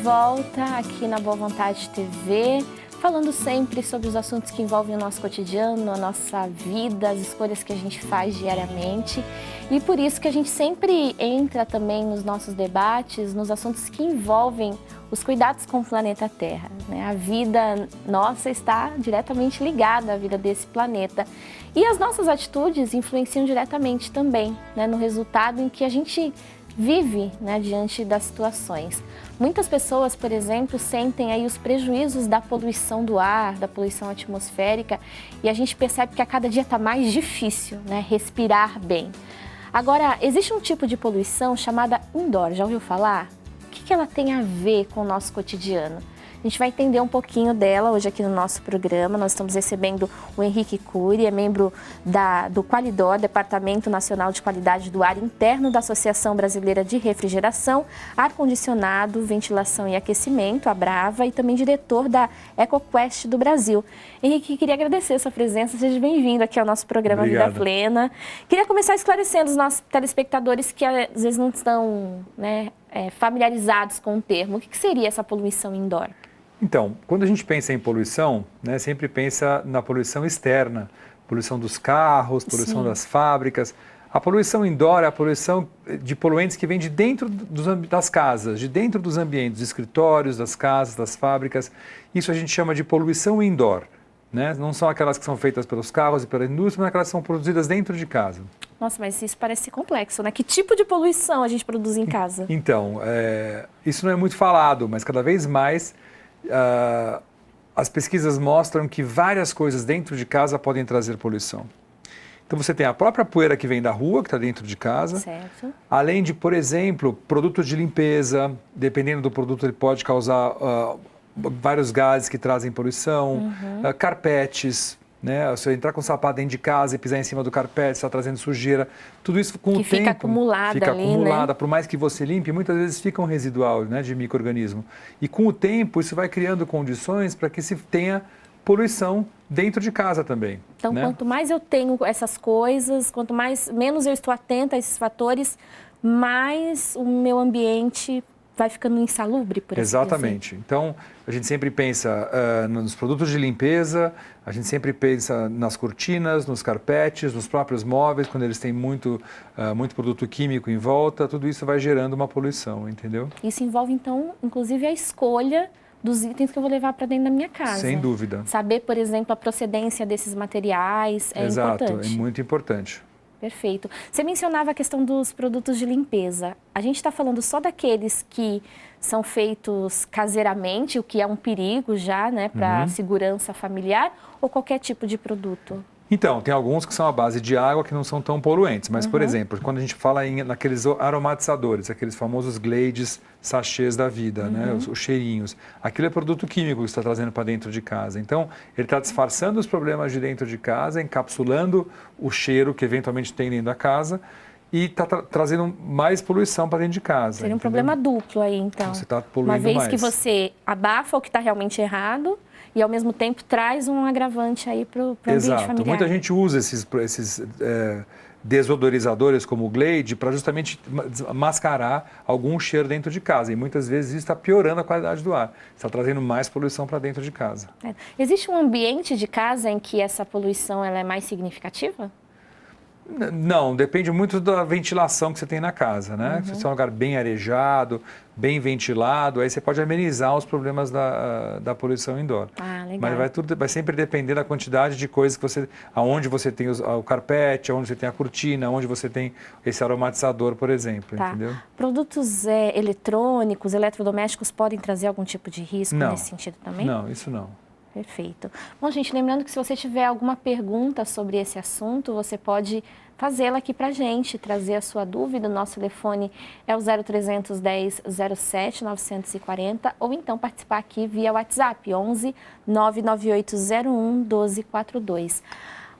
volta aqui na Boa Vontade TV, falando sempre sobre os assuntos que envolvem o nosso cotidiano, a nossa vida, as escolhas que a gente faz diariamente. E por isso que a gente sempre entra também nos nossos debates, nos assuntos que envolvem os cuidados com o planeta Terra, né? A vida nossa está diretamente ligada à vida desse planeta. E as nossas atitudes influenciam diretamente também, né, no resultado em que a gente vive, né, diante das situações. Muitas pessoas, por exemplo, sentem aí os prejuízos da poluição do ar, da poluição atmosférica, e a gente percebe que a cada dia está mais difícil, né, respirar bem. Agora, existe um tipo de poluição chamada indoor, já ouviu falar? O que ela tem a ver com o nosso cotidiano? A gente vai entender um pouquinho dela hoje aqui no nosso programa. Nós estamos recebendo o Henrique Cury, é membro do Qualidor, Departamento Nacional de Qualidade do Ar Interno da Associação Brasileira de Refrigeração, Ar-Condicionado, Ventilação e Aquecimento, a Brava, e também diretor da EcoQuest do Brasil. Henrique, queria agradecer a sua presença, seja bem-vindo aqui ao nosso programa Obrigado. Vida Plena. Queria começar esclarecendo os nossos telespectadores que às vezes não estão, né, familiarizados com o termo. O que seria essa poluição indoor? Então, quando a gente pensa em poluição, né, sempre pensa na poluição externa, poluição dos carros, poluição das fábricas. A poluição indoor é a poluição de poluentes que vem de dentro das casas, de dentro dos ambientes, dos escritórios, das casas, das fábricas. Isso a gente chama de poluição indoor, né? Não são aquelas que são feitas pelos carros e pela indústria, mas aquelas que são produzidas dentro de casa. Nossa, mas isso parece complexo, né? Que tipo de poluição a gente produz em casa? Então, isso não é muito falado, mas cada vez mais as pesquisas mostram que várias coisas dentro de casa podem trazer poluição. Então você tem a própria poeira que vem da rua, que está dentro de casa. Certo. Além de, por exemplo, produtos de limpeza, dependendo do produto ele pode causar vários gases que trazem poluição, carpetes, né? Se eu entrar com o sapato dentro de casa e pisar em cima do carpete, está trazendo sujeira. Tudo isso com o tempo fica acumulada ali, né? Por mais que você limpe, muitas vezes fica um residual, né, de micro-organismo. E com o tempo isso vai criando condições para que se tenha poluição dentro de casa também. Então, né? Quanto mais eu tenho essas coisas, menos eu estou atenta a esses fatores, mais o meu ambiente vai ficando insalubre, por assim dizer. Exatamente. Então, a gente sempre pensa nos produtos de limpeza, a gente sempre pensa nas cortinas, nos carpetes, nos próprios móveis, quando eles têm muito produto químico em volta, tudo isso vai gerando uma poluição, entendeu? Isso envolve, então, inclusive a escolha dos itens que eu vou levar para dentro da minha casa. Sem dúvida. Saber, por exemplo, a procedência desses materiais é importante. Exato, é muito importante. Perfeito. Você mencionava a questão dos produtos de limpeza. A gente está falando só daqueles que são feitos caseiramente, o que é um perigo já, né, para a segurança familiar, ou qualquer tipo de produto? Então, tem alguns que são à base de água que não são tão poluentes, mas, por exemplo, quando a gente fala naqueles aromatizadores, aqueles famosos Glades, sachês da vida, né, os cheirinhos, aquilo é produto químico que você está trazendo para dentro de casa. Então, ele está disfarçando os problemas de dentro de casa, encapsulando o cheiro que eventualmente tem dentro da casa e está trazendo mais poluição para dentro de casa. Seria um problema duplo aí, então. Você está poluindo mais. Uma vez mais. Que você abafa o que está realmente errado, e, ao mesmo tempo, traz um agravante aí para o ambiente familiar. Muita gente usa esses desodorizadores como o Glade para justamente mascarar algum cheiro dentro de casa. E muitas vezes isso está piorando a qualidade do ar. Está trazendo mais poluição para dentro de casa. Existe um ambiente de casa em que essa poluição ela é mais significativa? Não, depende muito da ventilação que você tem na casa, né? Se você tem um lugar bem arejado, bem ventilado, aí você pode amenizar os problemas da poluição indoor. Ah, legal. Mas vai sempre depender da quantidade de coisas que você... Aonde você tem o carpete, aonde você tem a cortina, aonde você tem esse aromatizador, por exemplo, entendeu? Produtos eletrônicos, eletrodomésticos podem trazer algum tipo de risco nesse sentido também? Não, isso não. Perfeito. Bom, gente, lembrando que se você tiver alguma pergunta sobre esse assunto, você pode fazê-la aqui para a gente, trazer a sua dúvida. O nosso telefone é o 0310 07 940 ou então participar aqui via WhatsApp, 11 99801 1242.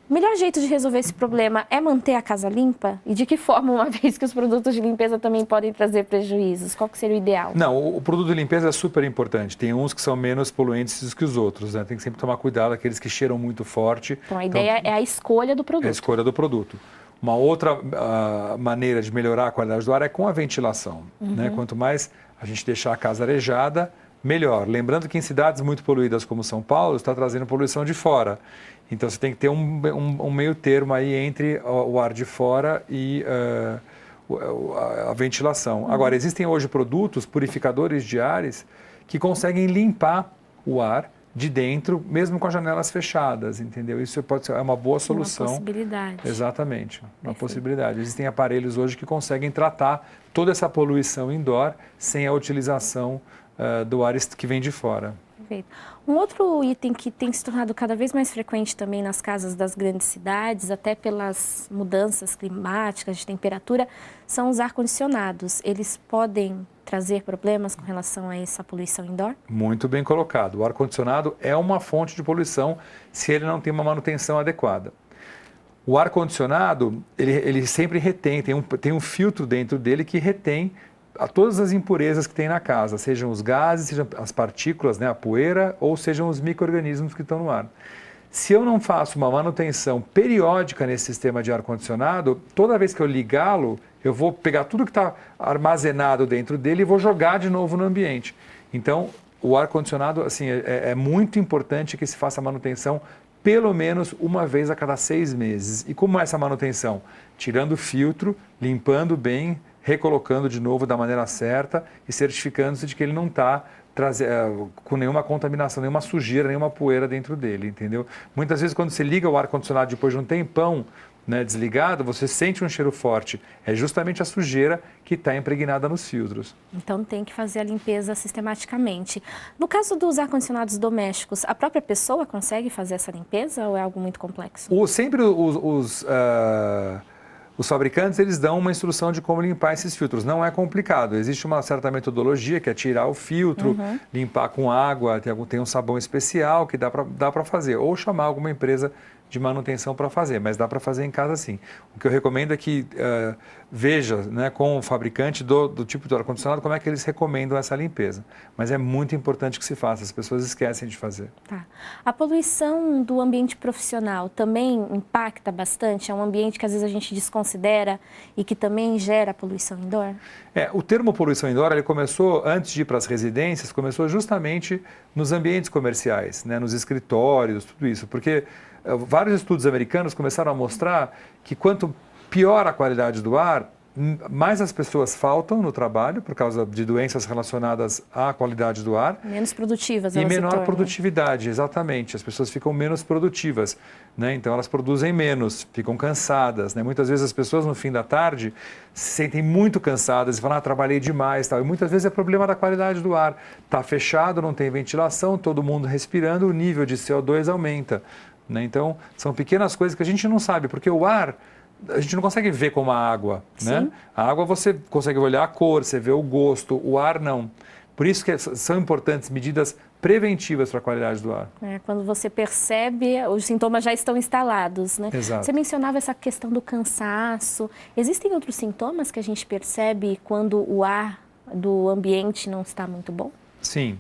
O melhor jeito de resolver esse problema é manter a casa limpa? E de que forma, uma vez que os produtos de limpeza também podem trazer prejuízos? Qual que seria o ideal? Não, o produto de limpeza é super importante. Tem uns que são menos poluentes que os outros, né? Tem que sempre tomar cuidado, aqueles que cheiram muito forte. Então, a ideia é a escolha do produto. É a escolha do produto. Uma outra maneira de melhorar a qualidade do ar é com a ventilação. Né? Quanto mais a gente deixar a casa arejada, melhor. Lembrando que em cidades muito poluídas como São Paulo, está trazendo poluição de fora. Então você tem que ter um meio termo aí entre o ar de fora e a ventilação. Agora, existem hoje produtos, purificadores de ares, que conseguem limpar o ar de dentro, mesmo com as janelas fechadas, entendeu? Isso pode ser uma boa solução. Uma possibilidade. Exatamente, uma Perfeito. possibilidade. Existem aparelhos hoje que conseguem tratar toda essa poluição indoor sem a utilização do ar que vem de fora. Perfeito. Um outro item que tem se tornado cada vez mais frequente também nas casas das grandes cidades, até pelas mudanças climáticas de temperatura, são os ar-condicionados. Eles podem trazer problemas com relação a essa poluição indoor? Muito bem colocado. O ar-condicionado é uma fonte de poluição se ele não tem uma manutenção adequada. O ar-condicionado, ele sempre retém, tem um filtro dentro dele que retém todas as impurezas que tem na casa, sejam os gases, sejam as partículas, né, a poeira, ou sejam os micro-organismos que estão no ar. Se eu não faço uma manutenção periódica nesse sistema de ar-condicionado, toda vez que eu ligá-lo, eu vou pegar tudo que está armazenado dentro dele e vou jogar de novo no ambiente. Então, o ar-condicionado, assim, é muito importante que se faça a manutenção pelo menos uma vez a cada 6 meses. E como é essa manutenção? Tirando o filtro, limpando bem, recolocando de novo da maneira certa e certificando-se de que ele não está com nenhuma contaminação, nenhuma sujeira, nenhuma poeira dentro dele, entendeu? Muitas vezes quando você liga o ar-condicionado depois de um tempão, né, desligado, você sente um cheiro forte. É justamente a sujeira que está impregnada nos filtros. Então tem que fazer a limpeza sistematicamente. No caso dos ar-condicionados domésticos, a própria pessoa consegue fazer essa limpeza ou é algo muito complexo? Sempre os fabricantes, eles dão uma instrução de como limpar esses filtros. Não é complicado. Existe uma certa metodologia que é tirar o filtro, limpar com água, tem um sabão especial que dá para fazer. Ou chamar alguma empresa de manutenção para fazer, mas dá para fazer em casa sim. O que eu recomendo é que veja, né, com o fabricante do tipo de ar-condicionado como é que eles recomendam essa limpeza. Mas é muito importante que se faça, as pessoas esquecem de fazer. Tá. A poluição do ambiente profissional também impacta bastante? É um ambiente que às vezes a gente desconsidera e que também gera poluição indoor? O termo poluição indoor, ele começou, antes de ir para as residências, começou justamente nos ambientes comerciais, né, nos escritórios, tudo isso, porque vários estudos americanos começaram a mostrar que quanto pior a qualidade do ar, mais as pessoas faltam no trabalho por causa de doenças relacionadas à qualidade do ar. Menos produtivas elas se tornam. E menor produtividade, exatamente. As pessoas ficam menos produtivas, né? Então elas produzem menos, ficam cansadas, né? Muitas vezes as pessoas no fim da tarde se sentem muito cansadas e falam, trabalhei demais, tal. E muitas vezes é problema da qualidade do ar. Está fechado, não tem ventilação, todo mundo respirando, o nível de CO2 aumenta. Né? Então, são pequenas coisas que a gente não sabe, porque o ar, a gente não consegue ver como a água. Né? A água você consegue olhar a cor, você vê o gosto, o ar não. Por isso que são importantes medidas preventivas para a qualidade do ar. Quando você percebe, os sintomas já estão instalados. Né? Exato. Você mencionava essa questão do cansaço. Existem outros sintomas que a gente percebe quando o ar do ambiente não está muito bom? Sim.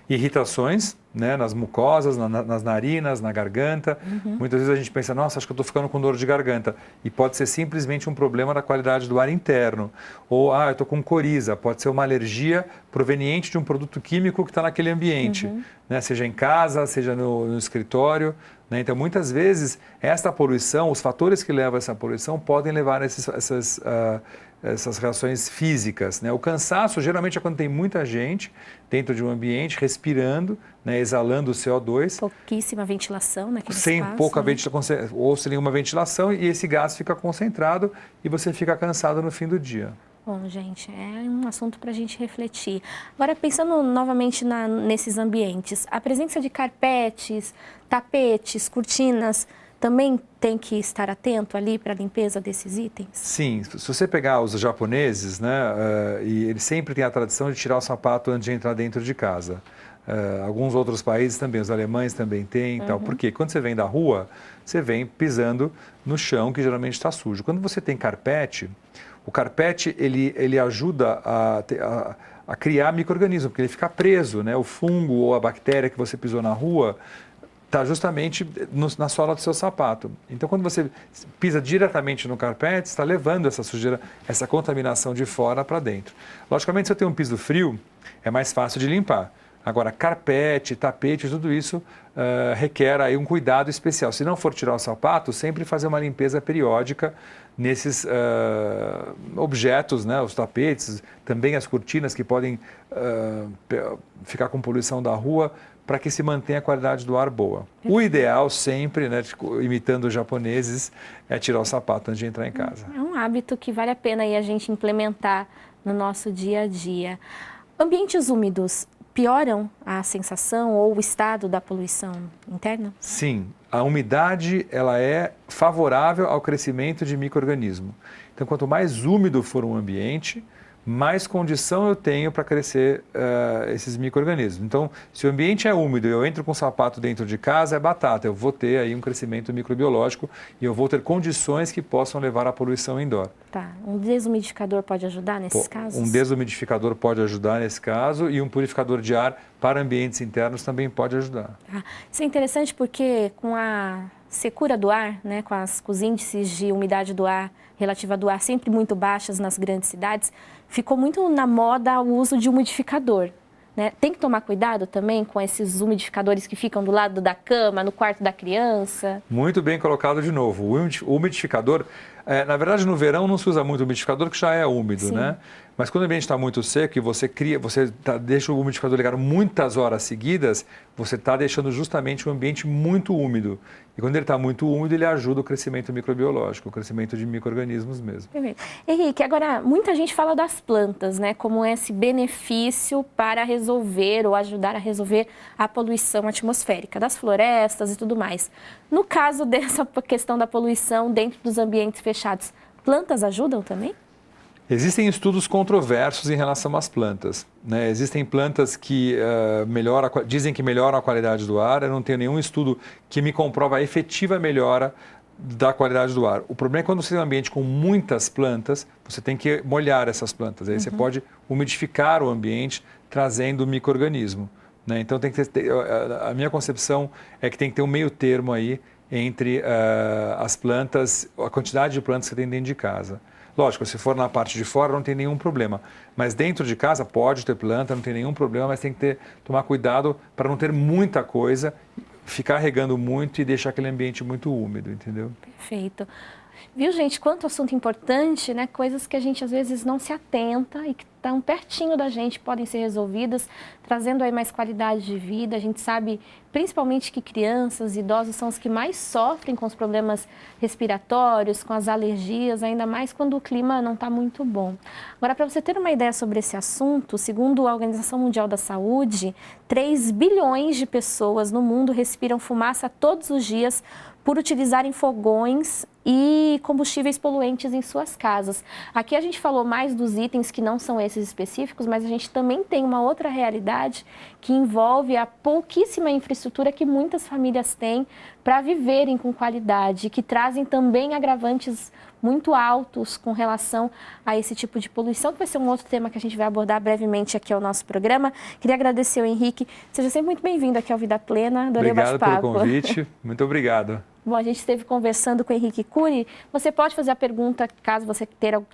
Irritações, né, nas mucosas, nas narinas, na garganta. Muitas vezes a gente pensa, nossa, acho que eu estou ficando com dor de garganta. E pode ser simplesmente um problema da qualidade do ar interno. Ou, eu estou com coriza. Pode ser uma alergia proveniente de um produto químico que está naquele ambiente. Né, seja em casa, seja no escritório. Né? Então, muitas vezes, esta poluição, os fatores que levam a essa poluição podem levar a essas reações físicas. Né? O cansaço geralmente é quando tem muita gente dentro de um ambiente respirando, né, exalando o CO2. Pouquíssima ventilação naquele sem espaço. Pouca ventilação, ou sem nenhuma ventilação, e esse gás fica concentrado e você fica cansado no fim do dia. Bom, gente, é um assunto para a gente refletir. Agora, pensando novamente nesses ambientes, a presença de carpetes, tapetes, cortinas, também tem que estar atento ali para a limpeza desses itens? Sim, se você pegar os japoneses, né, e eles sempre têm a tradição de tirar o sapato antes de entrar dentro de casa. Alguns outros países também, os alemães também têm, tal. Porque quando você vem da rua, você vem pisando no chão que geralmente está sujo. Quando você tem carpete, o carpete ele ajuda a criar micro-organismos, porque ele fica preso, né? O fungo ou a bactéria que você pisou na rua está justamente na sola do seu sapato. Então, quando você pisa diretamente no carpete, está levando essa sujeira, essa contaminação de fora para dentro. Logicamente, se eu tenho um piso frio, é mais fácil de limpar. Agora, carpete, tapete, tudo isso requer aí um cuidado especial. Se não for tirar o sapato, sempre fazer uma limpeza periódica nesses objetos, né? Os tapetes, também as cortinas que podem ficar com poluição da rua, para que se mantenha a qualidade do ar boa. O ideal sempre, né, imitando os japoneses, é tirar o sapato antes de entrar em casa. É um hábito que vale a pena aí a gente implementar no nosso dia a dia. Ambientes úmidos pioram a sensação ou o estado da poluição interna? Sim, a umidade ela é favorável ao crescimento de micro-organismos. Então, quanto mais úmido for um ambiente, mais condição eu tenho para crescer esses micro-organismos. Então, se o ambiente é úmido e eu entro com sapato dentro de casa, é batata. Eu vou ter aí um crescimento microbiológico e eu vou ter condições que possam levar à poluição indoor. Tá. Um desumidificador pode ajudar nesses casos? Um desumidificador pode ajudar nesse caso e um purificador de ar para ambientes internos também pode ajudar. Isso é interessante porque com a secura do ar, né, com os índices de umidade do ar, relativa do ar sempre muito baixas nas grandes cidades, ficou muito na moda o uso de umidificador. Né? Tem que tomar cuidado também com esses umidificadores que ficam do lado da cama, no quarto da criança? Muito bem colocado de novo. O umidificador, na verdade no verão não se usa muito umidificador que já é úmido, né? Mas quando o ambiente está muito seco e você deixa o umidificador ligado muitas horas seguidas, você está deixando justamente o ambiente muito úmido. E quando ele está muito úmido, ele ajuda o crescimento microbiológico, o crescimento de micro-organismos mesmo. Perfeito. Henrique, agora muita gente fala das plantas, né, como esse benefício para resolver ou ajudar a resolver a poluição atmosférica, das florestas e tudo mais. No caso dessa questão da poluição dentro dos ambientes fechados, plantas ajudam também? Existem estudos controversos em relação às plantas, né? Existem plantas que dizem que melhoram a qualidade do ar. Eu não tenho nenhum estudo que me comprova a efetiva melhora da qualidade do ar. O problema é quando você tem um ambiente com muitas plantas, você tem que molhar essas plantas. Aí você pode umidificar o ambiente trazendo micro-organismo, né? Então tem que ter, a minha concepção é que tem que ter um meio termo aí entre as plantas, a quantidade de plantas que você tem dentro de casa. Lógico, se for na parte de fora não tem nenhum problema, mas dentro de casa pode ter planta, não tem nenhum problema, mas tem que tomar cuidado para não ter muita coisa, ficar regando muito e deixar aquele ambiente muito úmido, entendeu? Perfeito. Viu, gente, quanto assunto importante, né? Coisas que a gente às vezes não se atenta e que estão pertinho da gente, podem ser resolvidas, trazendo aí mais qualidade de vida. A gente sabe, principalmente, que crianças e idosos são os que mais sofrem com os problemas respiratórios, com as alergias, ainda mais quando o clima não está muito bom. Agora, para você ter uma ideia sobre esse assunto, segundo a Organização Mundial da Saúde, 3 bilhões de pessoas no mundo respiram fumaça todos os dias por utilizarem fogões e combustíveis poluentes em suas casas. Aqui a gente falou mais dos itens que não são esses específicos, mas a gente também tem uma outra realidade que envolve a pouquíssima infraestrutura que muitas famílias têm para viverem com qualidade, que trazem também agravantes muito altos com relação a esse tipo de poluição, que vai ser um outro tema que a gente vai abordar brevemente aqui ao nosso programa. Queria agradecer ao Henrique. Seja sempre muito bem-vindo aqui ao Vida Plena. Adorei o bate-papo. Obrigado pelo convite. Muito obrigado. Bom, a gente esteve conversando com o Henrique Cury. Você pode fazer a pergunta caso você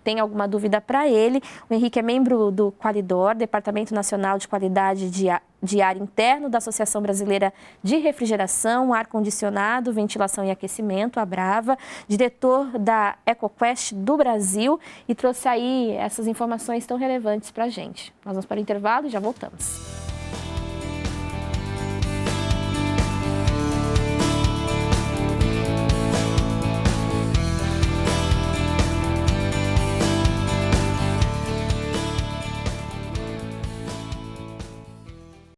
tenha alguma dúvida para ele. O Henrique é membro do Qualidor, Departamento Nacional de Qualidade de Ar Interno da Associação Brasileira de Refrigeração, Ar-Condicionado, Ventilação e Aquecimento, a Brava, diretor da EcoQuest do Brasil e trouxe aí essas informações tão relevantes para a gente. Nós vamos para o intervalo e já voltamos.